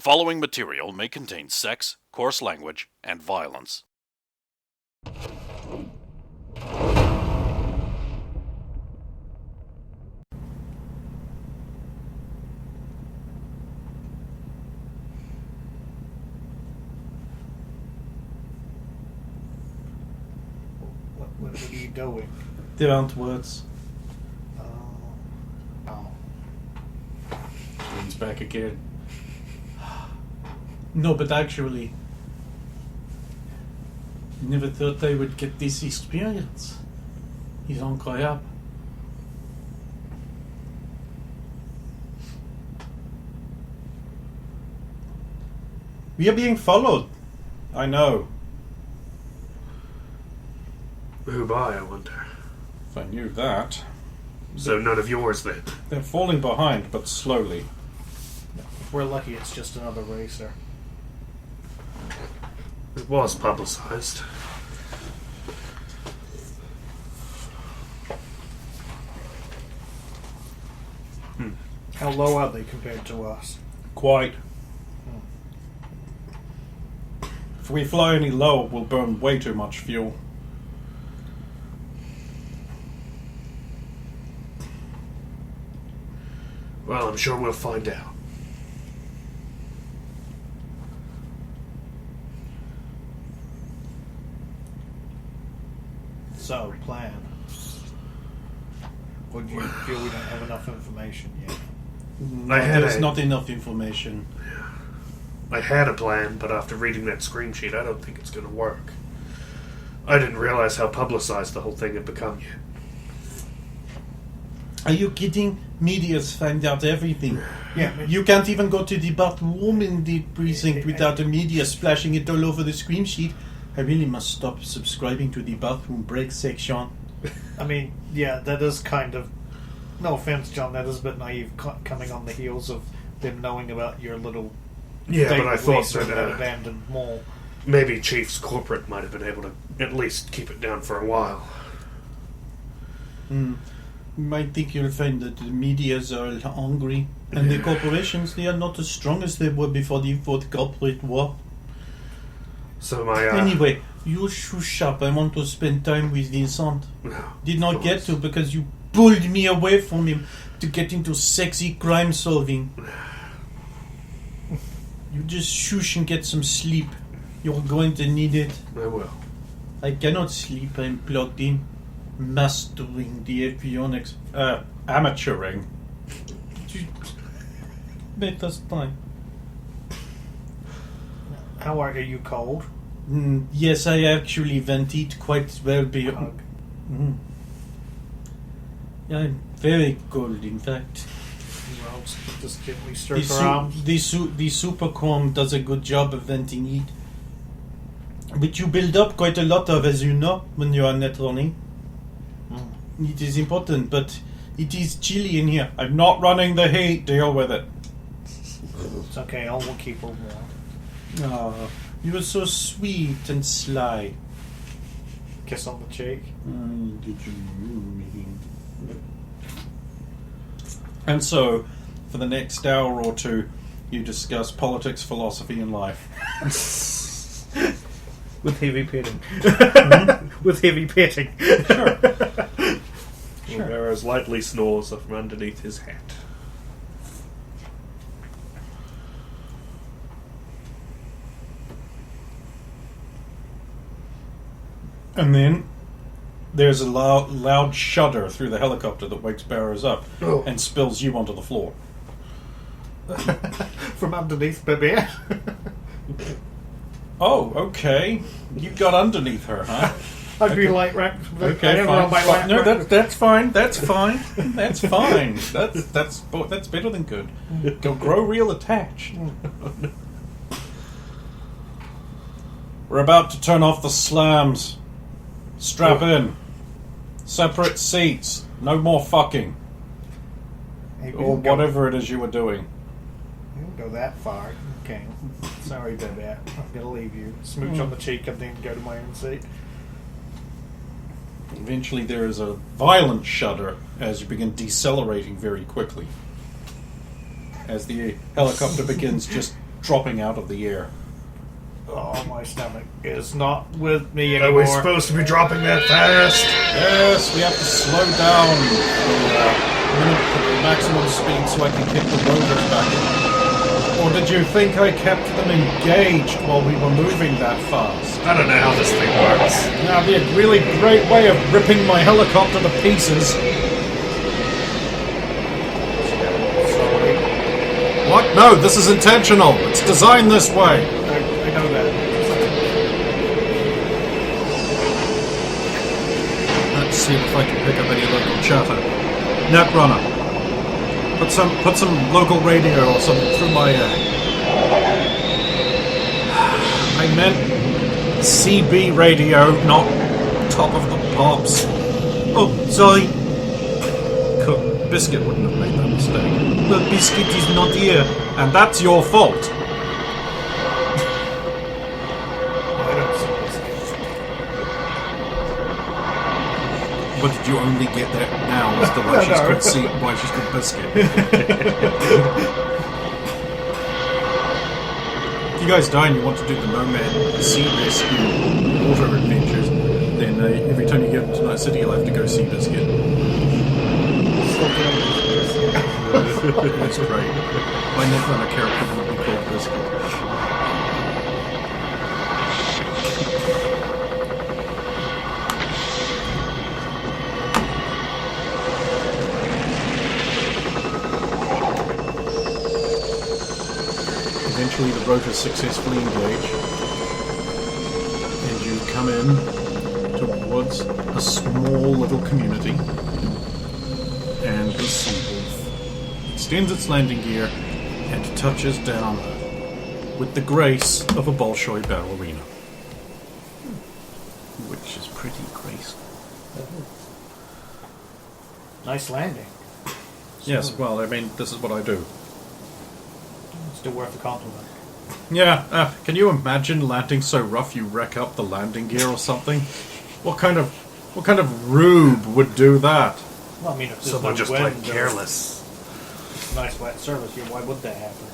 following material may contain sex, coarse language, and violence. Where are you going? There aren't words. Oh. Leans back again. No, but actually, never thought I would get this experience. It's incroyable. We are being followed. I know. Who by, I wonder? If I knew that. So none of yours then? They're falling behind, but slowly. If we're lucky, it's just another racer. It was publicized. How low are they compared to us? Quite. If we fly any lower, we'll burn way too much fuel. Well, I'm sure we'll find out. So, plan. Or do you feel we don't have enough information yet? No, there's not enough information. I had a plan, but after reading that scream sheet, I don't think it's going to work. I didn't realize how publicized the whole thing had become yet. Are you kidding? Media's find out everything. Yeah. You can't even go to the bathroom in the precinct without the media splashing it all over the scream sheet. I really must stop subscribing to the bathroom break section. I mean, yeah, that is kind of... No offense, John, that is a bit naive coming on the heels of them knowing about your little... Yeah, but I thought that that abandoned mall. maybe Chief's corporate might have been able to at least keep it down for a while. You might think you'll find that the medias are hungry, and the corporations, they are not as strong as they were before the fourth corporate war. So my Anyway, you shush up. I want to spend time with Vincent. no, Did of not get course. to because you pulled me away from him to get into sexy crime solving. You just shush and get some sleep. You're going to need it. I will. I cannot sleep. I'm plugged in. Mastering the avionics. Amateuring. Better time. How are you cold? Yes, I actually vented quite well beyond. I'm very cold, in fact. Well, just gently stroke her arms. The superchrome does a good job of venting heat. But you build up quite a lot of, as you know, when you are net running. It is important, but it is chilly in here. I'm not running the heat. Deal with it. It's okay, I will keep her warm. Oh, you are so sweet and sly. Kiss on the cheek. And so, for the next hour or two, you discuss politics, philosophy, and life. With heavy petting. With heavy petting. Sure. Rivera's lightly snores from underneath his hat. And then there's a loud shudder through the helicopter that wakes Barrows up and spills you onto the floor. From underneath baby. Oh, okay. You got underneath her, huh? I'd be like, right. Okay, fine. No, that's fine. That's fine. That's fine. That's better than good. Go grow real attached. We're about to turn off the slams. Strap in. Separate seats. No more fucking. Hey, Or whatever it is you were doing. We don't go that far. Okay. Sorry, baby. I'm gonna leave you. Smooch on the cheek and then go to my own seat. Eventually there is a violent shudder as you begin decelerating very quickly. As the helicopter begins just dropping out of the air. Oh, my stomach is not with me Are anymore. we supposed to be dropping that fast? Yes, we have to slow down the maximum speed so I can kick the rotors back in. Or did you think I kept them engaged while we were moving that fast? I don't know how this thing works. That'd be a really great way of ripping my helicopter to pieces. Sorry. What? No, this is intentional. It's designed this way. I know that. Let's see if I can pick up any local chatter. Netrunner. Put some local radio or something through my I meant CB radio, not top of the pops. Oh, sorry. Cook Biscuit wouldn't have made that mistake. But Biscuit is not here, and that's your fault. I don't see this. What did you only get that now as to why she's called why she's called Biscuit? If you guys die and you want to do the Nomad Sea Rescue water adventures, then every time you get into Night City, you'll have to go see Biscuit. That's great. My Netrunner character would be called Biscuit. Eventually the rotors successfully engage and you come in towards a small little community, and the sea wolf extends its landing gear and touches down with the grace of a Bolshoi ballerina, which is pretty graceful. Nice landing. Yes, well, I mean, this is what I do. Still worth the compliment. Yeah, can you imagine landing so rough you wreck up the landing gear or something? What kind of rube would do that? Well, I mean, if there's Someone no just wind played or careless. nice wet surface here, why would that happen?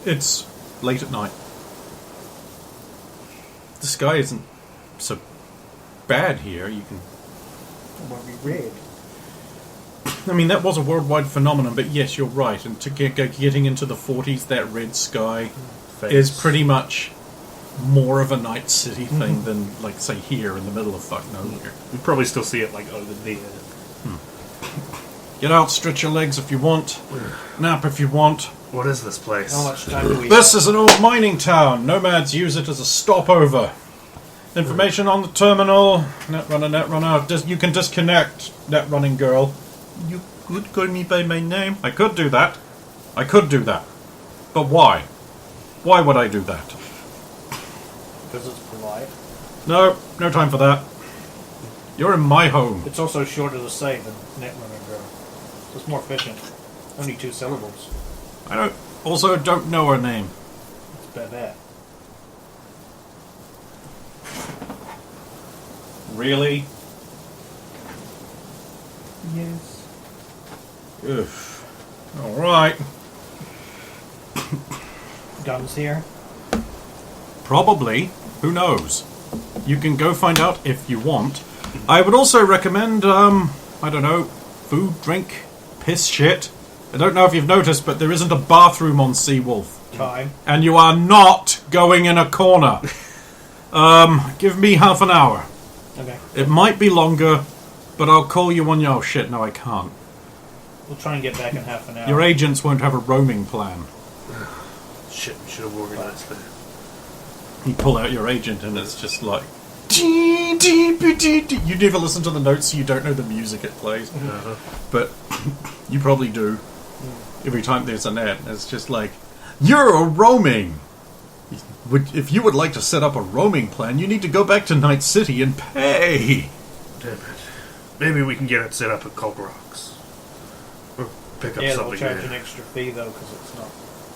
It's late at night. The sky isn't so bad here. You can. What we read. I mean, that was a worldwide phenomenon, but yes, you're right. And to getting into the 40s, that red sky is pretty much more of a night city thing than, like, say, here in the middle of fuck nowhere. You probably still see it like over there. Get out, stretch your legs if you want, nap if you want. What is this place? How much time do we This have? is an old mining town. Nomads use it as a stopover. Information on the terminal. Netrunner. You can disconnect, net running girl. You could call me by my name. I could do that. But why? Why would I do that? Because it's polite. No time for that. You're in my home. It's also shorter to say than Netrunner Girl. So it's more efficient. Only 2 syllables. I don't know her name. It's Babette. Really? Yes. Oof. Alright. Guns here. Probably. Who knows? You can go find out if you want. I would also recommend, I don't know, food, drink, piss shit. I don't know if you've noticed, but there isn't a bathroom on Seawolf. Time. And you are not going in a corner. Give me half an hour. Okay. It might be longer, but I'll call you on your... Oh, shit, no, I can't. We'll try and get back in half an hour. Your agents won't have a roaming plan. Shit, we should have organized that. You pull out your agent and it's just like... You never listen to the notes, so you don't know the music it plays. But you probably do. Every time there's an ad, it's just like, you're a roaming! If you would like to set up a roaming plan, you need to go back to Night City and pay! Damn it. Maybe we can get it set up at Cog Rocks. Or pick up Yeah, they'll something charge there. an extra fee though, because it's not.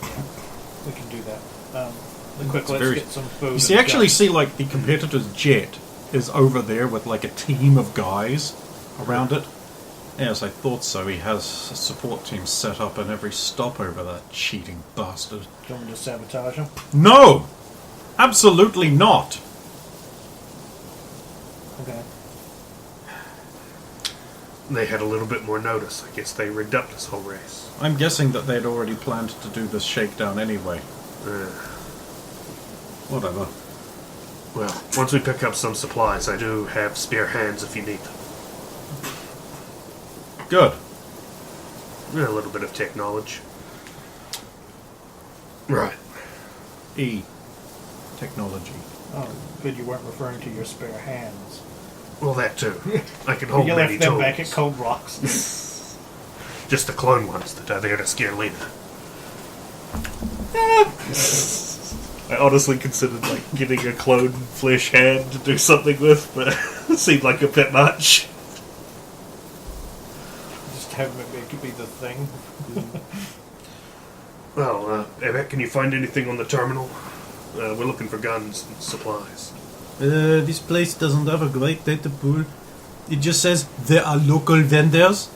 Yeah, we can do that. Quick, It's let's very- get some food. You see, and actually guns. see, like, the competitor's jet is over there with, like, a team of guys around it. Yes, I thought so. He has a support team set up in every stopover, that cheating bastard. Do you want me to sabotage him? No! Absolutely not! Okay. They had a little bit more notice. I guess they rigged up this whole race. I'm guessing that they'd already planned to do this shakedown anyway. Whatever. Well, once we pick up some supplies, I do have spare hands if you need them. Good. A little bit of tech knowledge. Right. E. Technology. Oh, good you weren't referring to your spare hands. Well, that too. I can hold You many left them tools. back at Cold Rocks. Just the clone ones that are there to scare Lena. I honestly considered getting a clone flesh hand to do something with, but it seemed like a bit much. Just having it be the thing. Well, Ebek, can you find anything on the terminal? We're looking for guns and supplies. This place doesn't have a great data pool. It just says there are local vendors.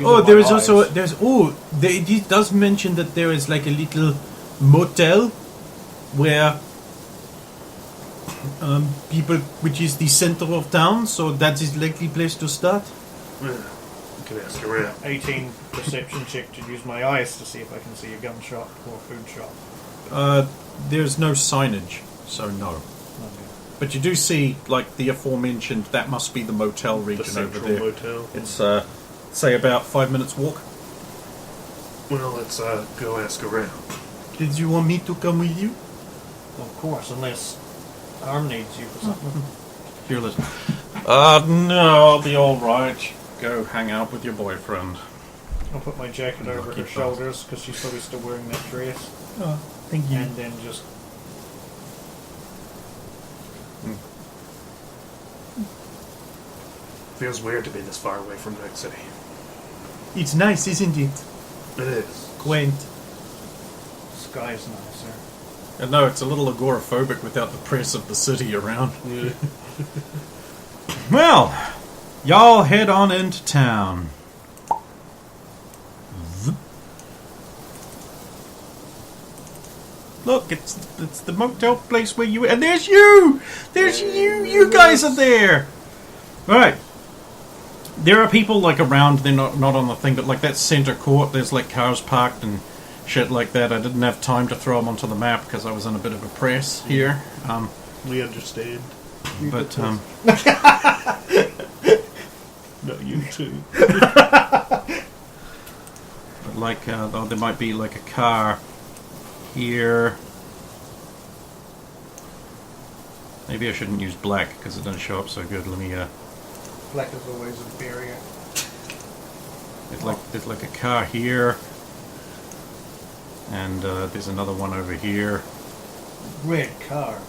Oh, there is also it does mention that there is like a little motel where people, which is the center of town, so that is likely place to start. You can ask around. 18 perception check to use my eyes to see if I can see a gun shop or a food shop. There's no signage, so no. Okay. But you do see, like the aforementioned, that must be the motel region The over central there. motel. It's say about 5 minutes walk. Well, let's go ask around. Did you want me to come with you? Of course, unless Arm needs you for something. Here, listen. No, I'll be all right. Go hang out with your boyfriend. I'll put my jacket over Lucky her shoulders because she's probably still wearing that dress. Oh, thank you. And then just... Feels weird to be this far away from Night City. It's nice, isn't it? It is. Quaint. Sky's nicer. No, it's a little agoraphobic without the press of the city around. Yeah. Well, y'all head on into town. Look, it's the motel place where you... And there's you! There's you! You guys are there! Right. There are people, like, around. They're not on the thing, but, like, that center court, there's, like, cars parked and shit like that. I didn't have time to throw them onto the map because I was in a bit of a press here. We understand. But, No, you too. but like, there might be, like, a car here. Maybe I shouldn't use black because it doesn't show up so good. Let me, Black is always inferior. there's like a car here. And, there's another one over here. Red cars.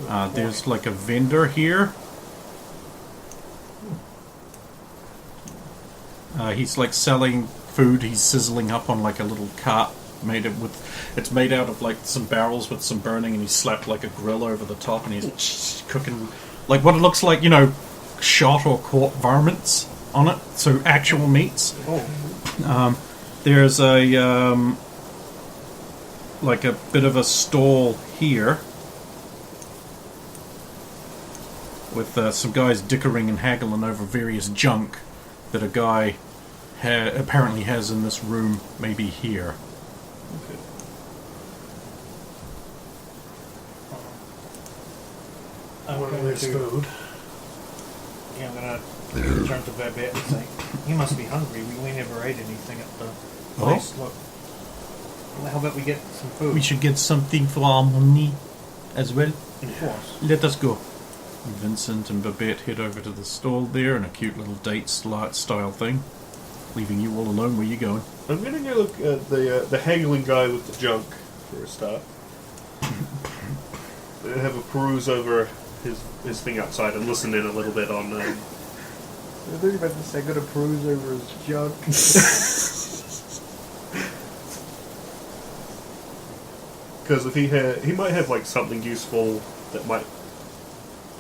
Good There's point. like a vendor here. He's like selling food. He's sizzling up on like a little cart it's made out of like some barrels with some burning, and he's slapped like a grill over the top, and he's cooking like what it looks like, shot or caught varmints on it. So actual meats. Oh, There's a like a bit of a stall here with some guys dickering and haggling over various junk that a guy apparently has in this room, maybe here. Okay. I'm Well, going there's to... food. Yeah, I'm going to turn to Babette and say, you must be hungry. We never ate anything at the place. Look. Well, how about we get some food? We should get something for our money as well. Of course. Let us go. Vincent and Babette head over to the stall there in a cute little date style thing, leaving you all alone. Where you going? I'm gonna go look at the haggling guy with the junk for a start. Have a peruse over his thing outside and listen in a little bit on. I thought you were about to say, got a peruse over his junk. Because if he might have like something useful that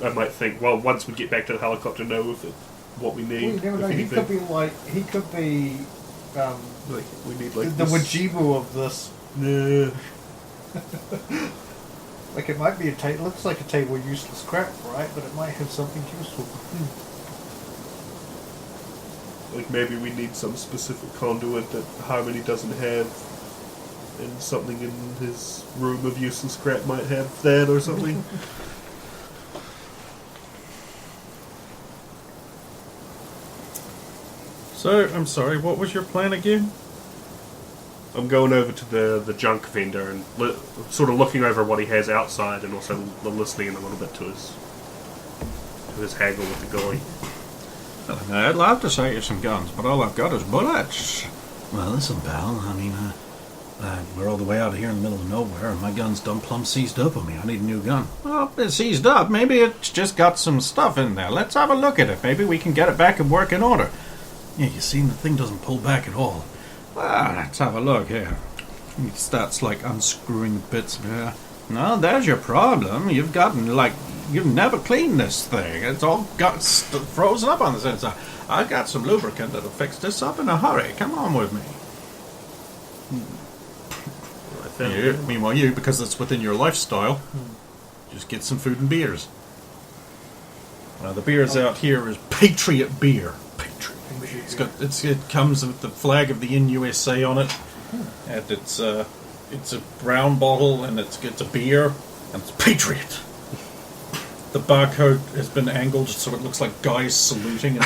I might think. Well, once we get back to the helicopter, know if it what we Well, need. you never know. if He anything. could be like Like, we need the this. Wajibu of this. Yeah. Like it might be a table. Looks like a table of useless crap, right? But it might have something useful. Like maybe we need some specific conduit that Harmony doesn't have, and something in his room of useless crap might have that or something. So, I'm sorry, what was your plan again? I'm going over to the junk vendor and sort of looking over what he has outside, and also listening a little bit to his haggle with the guy. Well, I'd love to sell you some guns, but all I've got is bullets. Well, listen, pal. I mean, we're all the way out here in the middle of nowhere, and my gun's done plumb seized up on me. I need a new gun. Well, it's seized up. Maybe it's just got some stuff in there. Let's have a look at it. Maybe we can get it back in working order. Yeah, you see, the thing doesn't pull back at all. Well, let's have a look here. He starts, like, unscrewing bits of hair. No, there's your problem. You've never cleaned this thing. It's all got frozen up on the inside. I've got some lubricant that'll fix this up in a hurry. Come on with me. Meanwhile, you, because it's within your lifestyle, just get some food and beers. The beers out here is Patriot beer. Patriot. It comes with the flag of the NUSA on it, and it's a brown bottle, and it's a beer, and it's Patriot. The barcode has been angled so it looks like guys saluting.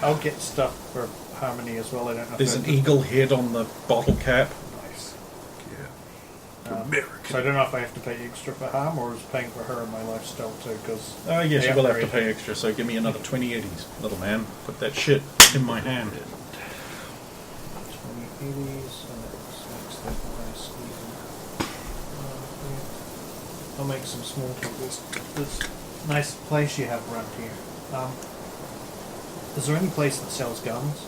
I'll get stuff for Harmony as well. I don't know. There's an eagle head on the bottle cap. Nice. Yeah. American. So I don't know if I have to pay extra for Harm or is paying for her in my lifestyle too. Because Yes, you will have to pay extra. So give me another 2080s, little man. Put that shit in my hand. 2080s, and it makes that nice even. I'll make some small talk. This nice place you have around here. Is there any place that sells guns?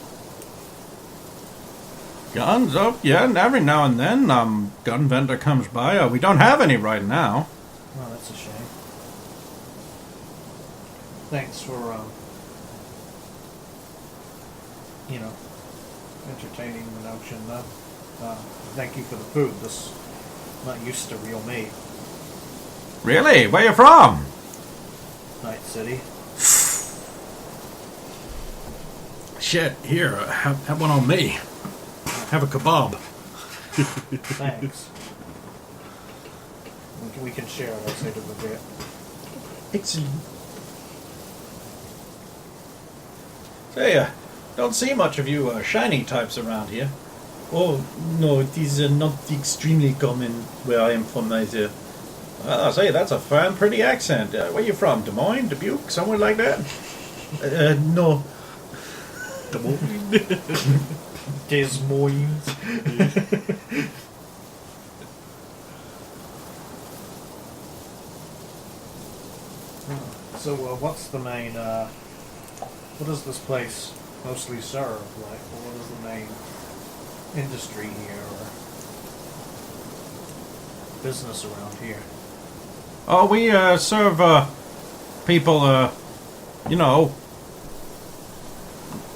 Guns? Oh, yeah, and every now and then, gun vendor comes by. We don't have any right now. Oh, that's a shame. Thanks for, entertaining the notion, though. Thank you for the food. This not used to real meat. Really? Where you from? Night City. Shit, here, have one on me. Have a kebab. Thanks. We can share it outside of the bit. Excellent. Say, don't see much of you shiny types around here. Oh, no, it is not extremely common where I am from either. Well, I say, that's a fine, pretty accent. Where you from? Des Moines? Dubuque? Somewhere like that? No. Des Moines. So, what's the main, what does this place mostly serve? Like, what is the main industry here, or business around here? Oh, we serve people,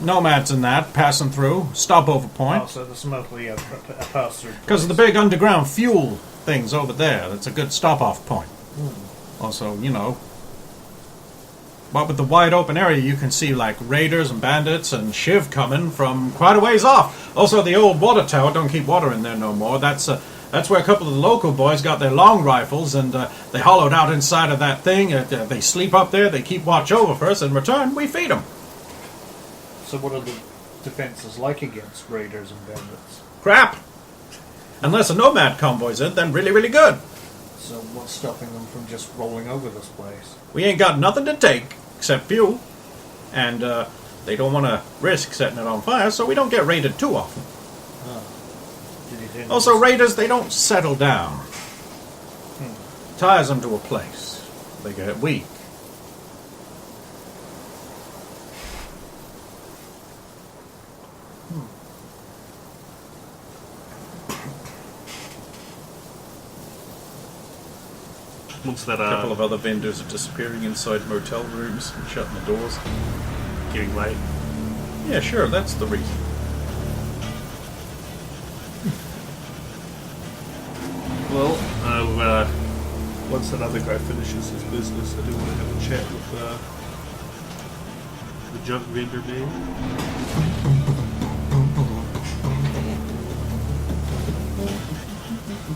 nomads and that, passing through, stopover point. Oh, so this is mostly a pass-through place. Because of the big underground fuel things over there. That's a good stop-off point. Also, but with the wide open area, you can see like raiders and bandits and Shiv coming from quite a ways off. Also, the old water tower, don't keep water in there no more. That's where a couple of the local boys got their long rifles, and they hollowed out inside of that thing. They sleep up there, they keep watch over for us. In return, we feed them. So what are the defenses like against raiders and bandits? Crap! Unless a nomad convoy's in, then really, really good. So what's stopping them from just rolling over this place? We ain't got nothing to take except fuel, and they don't want to risk setting it on fire, so we don't get raided too often. Also, raiders, they don't settle down. Ties them to a place. They get weak. What's that? A couple of other vendors are disappearing inside motel rooms and shutting the doors. Getting late. Yeah, sure, that's the reason. Well, once that other guy finishes his business, I do want to have a chat with the junk vendor man.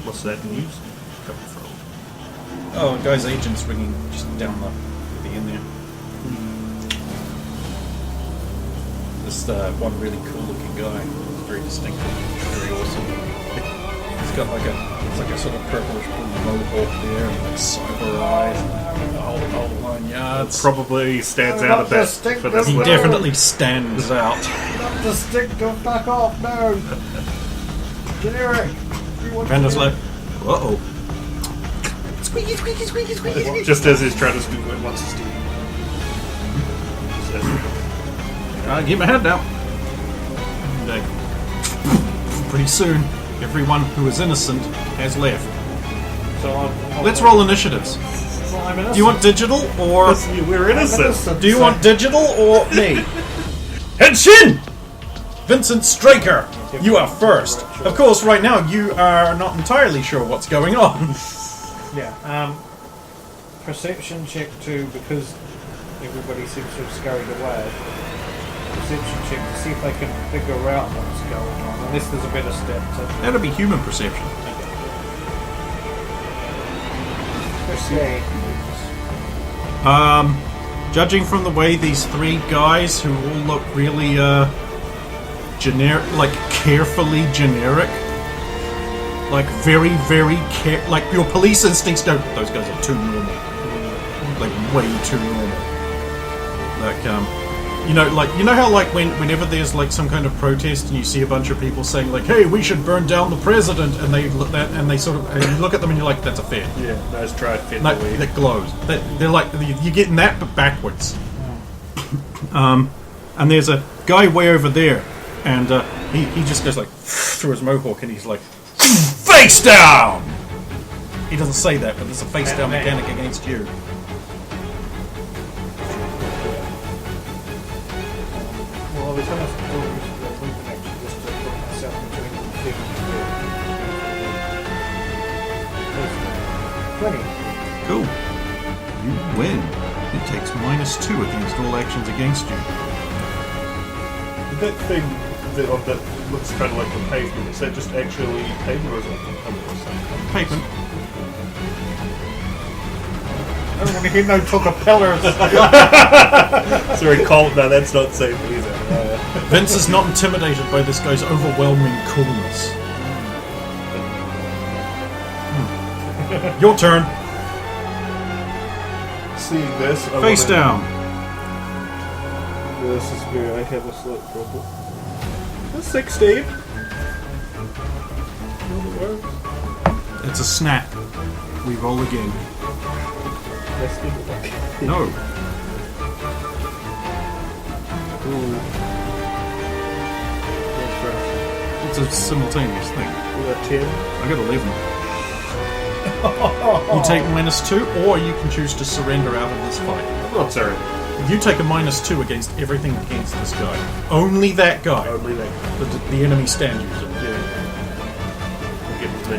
What's that news coming from? Oh, a guy's agent's ringing just down the end there. This one really cool looking guy, very distinctive, very awesome. He's got like a sort of purplish blue mohawk there, and like cyber eyes, and the whole 9 yards. Probably stands out a bit for this He little. definitely stands out. Not the stick, don't fuck off, no! Generic! Vendor's like, uh-oh. Just as he's trying to speak, what's his name? Keep my head down. Like, pretty soon, everyone who is innocent has left. So Let's roll initiatives. Well, I'm innocent. Do you want digital or... We're innocent. Do you want digital or me? Henshin! Vincent Straker, you are first. Of course, right now you are not entirely sure what's going on. Yeah, perception check too, because everybody seems to have scurried away. Perception check to see if they can figure out what's going on, unless there's a better step to... That'll be human perception. Okay. Judging from the way these three guys who all look really generic, like carefully generic, like very, very like your police instincts don't. Those guys are too normal, like way too normal. Like you know how like whenever there's like some kind of protest and you see a bunch of people saying like, "Hey, we should burn down the president," and they look at and you look at them and you're like, "That's a fair." Yeah, nice try, fit No, that glows. They're like you're getting that, but backwards. And there's a guy way over there, and he just goes like through his mohawk, and he's like, "Face down!" He doesn't say that, but there's a face down mechanic against you. Well, there's almost we can actually just put myself between them. 20. Cool. You win. It takes -2 against all actions against you. That thing that looks kind of like the pavement, is that just actually pavement or is it something? Pavement. I don't want to hear no talkapellers. Sorry, cold. No, that's not safe either. Vince is not intimidated by this guy's overwhelming coolness. Your turn. Seeing this, Face down. This is where I have a slight trouble. A 16. It's a snap. We roll again. Let's give it back. No. Ooh. It's a simultaneous thing. We got 10. I got 11. You take -2, or you can choose to surrender out of this fight. I'm not sorry. You take a -2 against everything against this guy. Only that guy. Only that. The enemy stand user. Yeah.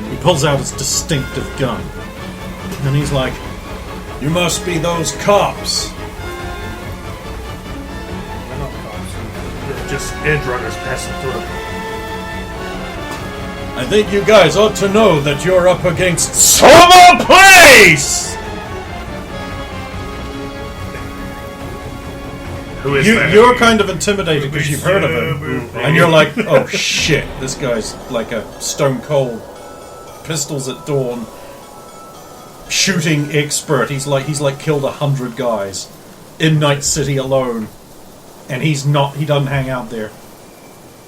He pulls out his distinctive gun. And he's like, "You must be those cops." We're not cops. They're just edge runners passing through. I think you guys ought to know that you're up against Summer Place! Who is that? You're kind of intimidated because you've heard of him. And you're like, oh shit, this guy's like a stone cold, pistols at dawn, shooting expert. He's like killed 100 guys in Night City alone. And he doesn't hang out there.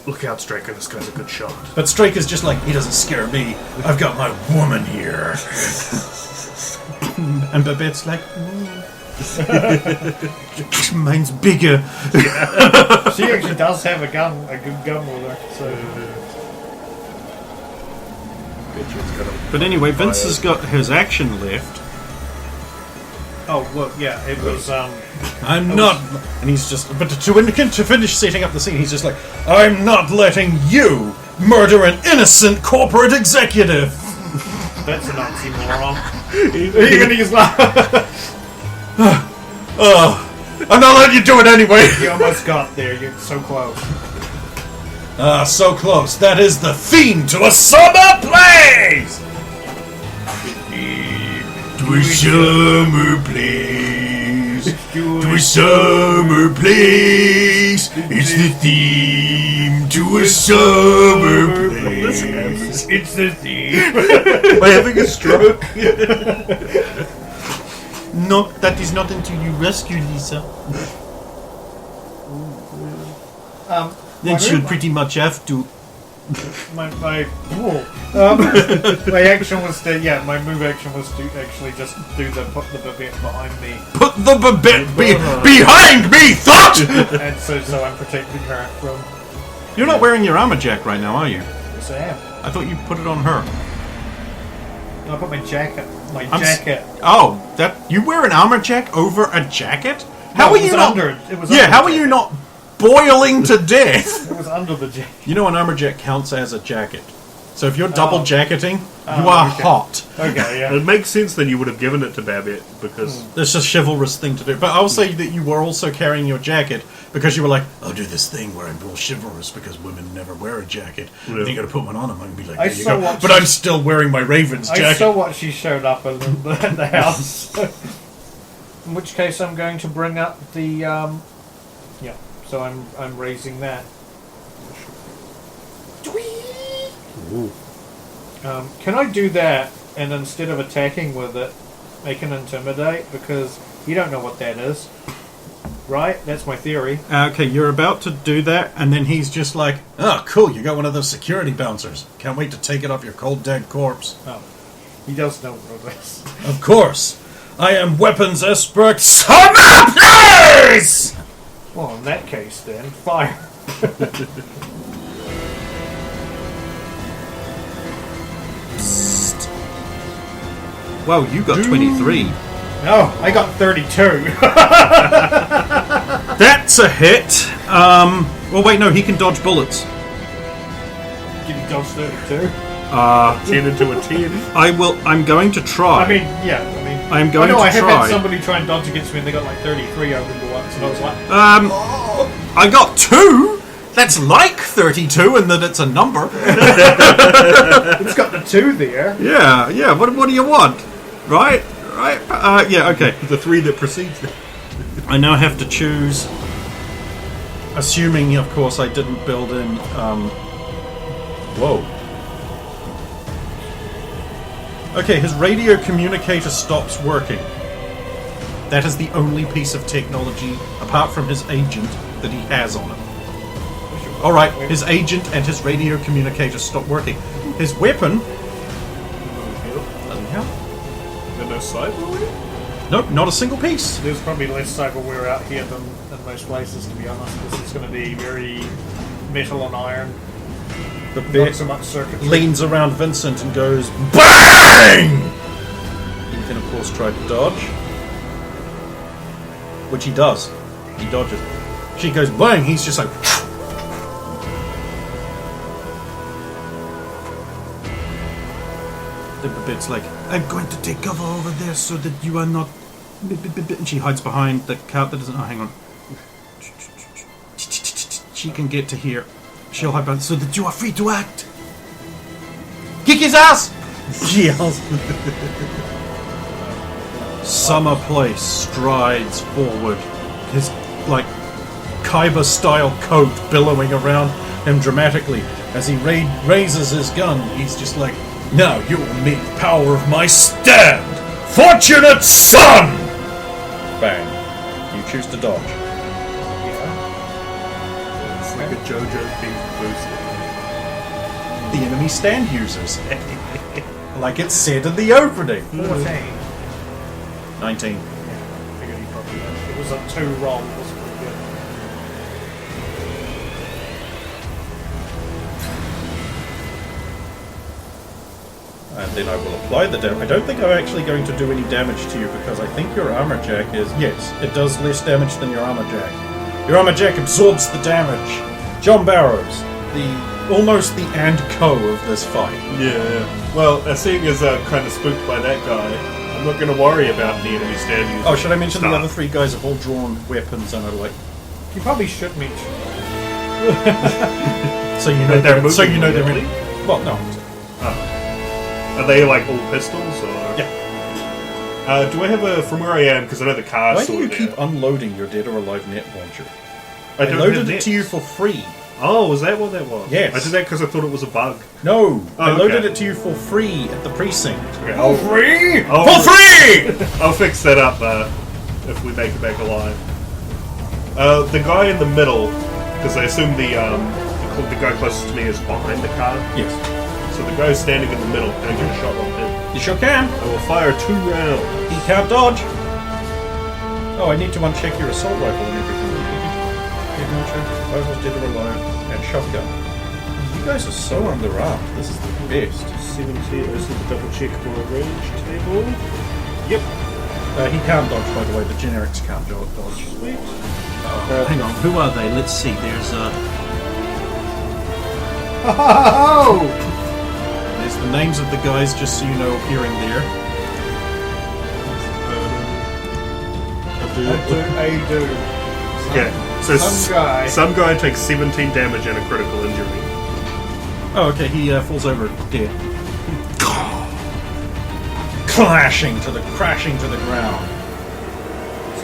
Look out, Straker, this guy's a good shot. But Straker's just like, he doesn't scare me. I've got my woman here. And Babette's like, mine's bigger. She actually does have a gun, a good gun with her. So. But anyway, Vince has got his action left. Oh, well, yeah, it was, I'm not, and he's just, but to finish setting up the scene, he's just like, I'm not letting you murder an innocent corporate executive. that's an oxymoron. Even he's like, I'm not letting you do it anyway. you almost got there, you're so close. So close. That is the theme to a summer place. To a summer place. To a summer place. It's the theme to a summer place. It's the theme. Am I having a stroke? No, that is not until you rescue Lisa. Then she'll pretty much have to. My action was to my move action was to actually just do put the bit behind me, Put the behind me, thought! and so I'm protecting her from. You're not wearing your armor jack right now, are you? Yes, I am. I thought you put it on her. I put my jacket. Oh, that you wear an armor jack over a jacket? How No, are it you was not? under it. It was Yeah, under how the are you jacket. not boiling to death? It was under the jacket. You know, an armor jack counts as a jacket. So if you're double jacketing, you Oh, are okay. hot. Okay, yeah. It makes sense then you would have given it to Babbitt because It's a chivalrous thing to do. But I'll say that you were also carrying your jacket because you were like, I'll do this thing where I'm real chivalrous because women never wear a jacket. And then you got to put one on them and be like, I there you saw go. what But she- I'm still wearing my Raven's I jacket. saw what she showed up in the house. In which case, I'm going to bring up the So I'm raising that. Can I do that and instead of attacking with it, make an intimidate because you don't know what that is, right? That's my theory. Okay, you're about to do that, and then he's just like, oh, cool, you got one of those security bouncers. Can't wait to take it off your cold, dead corpse. Oh, he does know what it is. Of course, I am weapons expert Summer Place! Well, in that case, then fire. Well, you got 23. No, I got 32. That's a hit. Well, wait, no, he can dodge bullets. Give me dodge 32. 10 into a 10. I'm going to try. I mean, I'm going I to have had try. somebody try and dodge against me and they got like 33 over the once, and I was like, I got 2. That's like 32 in that it's a number. it's got the 2 there. Yeah. What do you want? Right. Yeah. Okay. The 3 that precedes it. I now have to choose. Assuming, of course, I didn't build in. Whoa. Okay, his radio communicator stops working. That is the only piece of technology, apart from his agent, that he has on him. Alright, his agent and his radio communicator stop working. His weapon doesn't help. And no cyberware? Nope, not a single piece. There's probably less cyberware out here than most places, to be honest. This is going to be very metal and iron. The Not bit so much circuitry. leans around Vincent and goes BANG! He can, of course, try to dodge. Which he does. He dodges. She goes BANG! He's just like. The bit's like, I'm going to take cover over there so that you are not. And she hides behind the cat that doesn't. Oh, hang on. She can get to here. She'll hide behind so that you are free to act. Kick his ass! She yells. Summer Place strides forward, his like Kaiba-style coat billowing around him dramatically as he raises his gun. He's just like, now you will meet the power of my stand, fortunate son! Bang. You choose to dodge. It's like a JoJo themed boost. The enemy stand users. Like it said in the opening. 14. 19. Yeah, I figured he probably would. It was a 2 roll. It was pretty good. And then I will apply the damage. I don't think I'm actually going to do any damage to you because I think your armor jack is... Yes, it does less damage than your armor jack. Your armor jack absorbs the damage. John Barrows, almost the and co of this fight. Yeah. Well, seeing as I'm kind of spooked by that guy, I'm not going to worry about the enemy standing. Oh, should I mention the other three guys have all drawn weapons and are like... You probably should mention. So you know they're moving in... Well, no. Are they like all pistols or? Yeah. Do I have a from where I am? Because I know the car's Why do you there. keep unloading your Dead or Alive net launcher? I I don't loaded have it nets. to you for free. Oh, was that what that was? Yes. I did that because I thought it was a bug. No, I Oh, loaded okay. it to you for free at the precinct. Okay, free? I'll- For free! I'll fix that up if we make it back alive. The guy in the middle, because I assume the guy closest to me is behind the car. Yes. So the guy standing in the middle, can I get a shot on him? You sure can. I will fire 2 rounds. He can't dodge. Oh, I need to uncheck your assault rifle and everything. Head launcher, rifles, Dead or Alive, and shotgun. You guys are so underarmed. This is the best. 70. I just need to double check my range table. Yep. He can't dodge, by the way. The generics can't dodge. Sweet. Hang on, who are they? Let's see. There's Oh! There's the names of the guys, just so you know, appearing there. I do. Okay, so Some guy. some guy takes 17 damage and a critical injury. Oh, okay, he falls over dead. Crashing to the ground.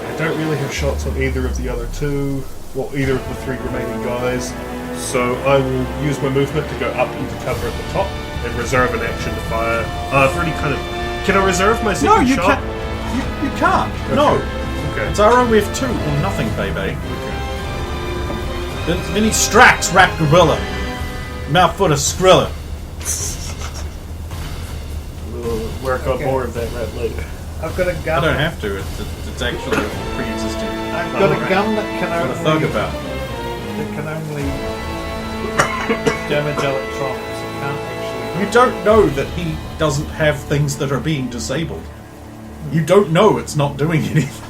I don't really have shots on either of the other two, well, either of the 3 remaining guys. So I will use my movement to go up into cover at the top and reserve an action to fire. I've already kind of. Can I reserve my second No, you shot? can't. You can't. No. Okay. It's ROF 2 or nothing, baby. Then he stracks Rap Gorilla. Mouthful of Skrilla. We'll work on more of that right later. I've got a I gun. don't have to. It's actually pre-existing. I've got a gun that can What a thug only about. damage electronics. It can't actually. You don't know that he doesn't have things that are being disabled. You don't know it's not doing anything.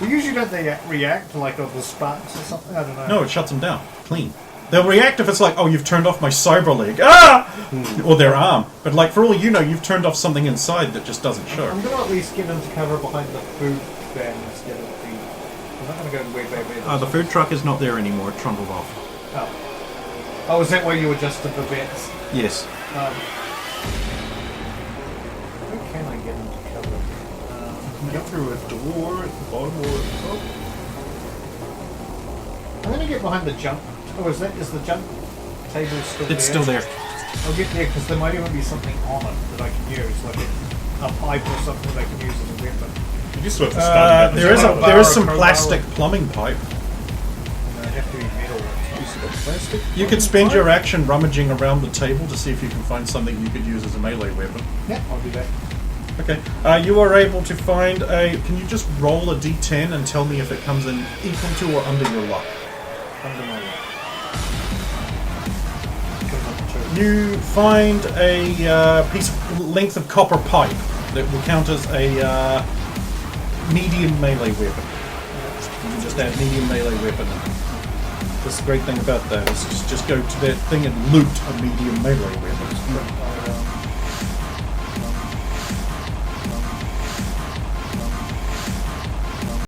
Well, usually don't they react to like the sparks or something? I don't know. No, it shuts them down. Clean. They'll react if it's like, oh, you've turned off my cyber leg. Ah! Or their arm. But like, for all you know, you've turned off something inside that just doesn't show. I'm going to at least get into cover behind the food van instead of the... I'm not going to go way back there. The food truck is not there anymore. It trundled off. Oh, is that why you adjusted the vents? Yes. Where can I get into cover? You can get through a door at the bottom or at the top. I'm going to get behind the jump. Oh, is the jump table still there? It's still there. I'll get there because there might even be something on it that I can use, like a pipe or something that I can use as a weapon. You just have to stun There is a- there is some crowbar. plastic plumbing pipe. It'd have to be metal. plastic. You could spend your action rummaging around the table to see if you can find something you could use as a melee weapon. Yeah, I'll do that. Okay. You are able to find a... Can you just roll a d10 and tell me if it comes in equal to or under your luck? Under my luck. You find a length of copper pipe that will count as a medium melee weapon. You can just add medium melee weapon. That's the great thing about that is just go to that thing and loot a medium melee weapon.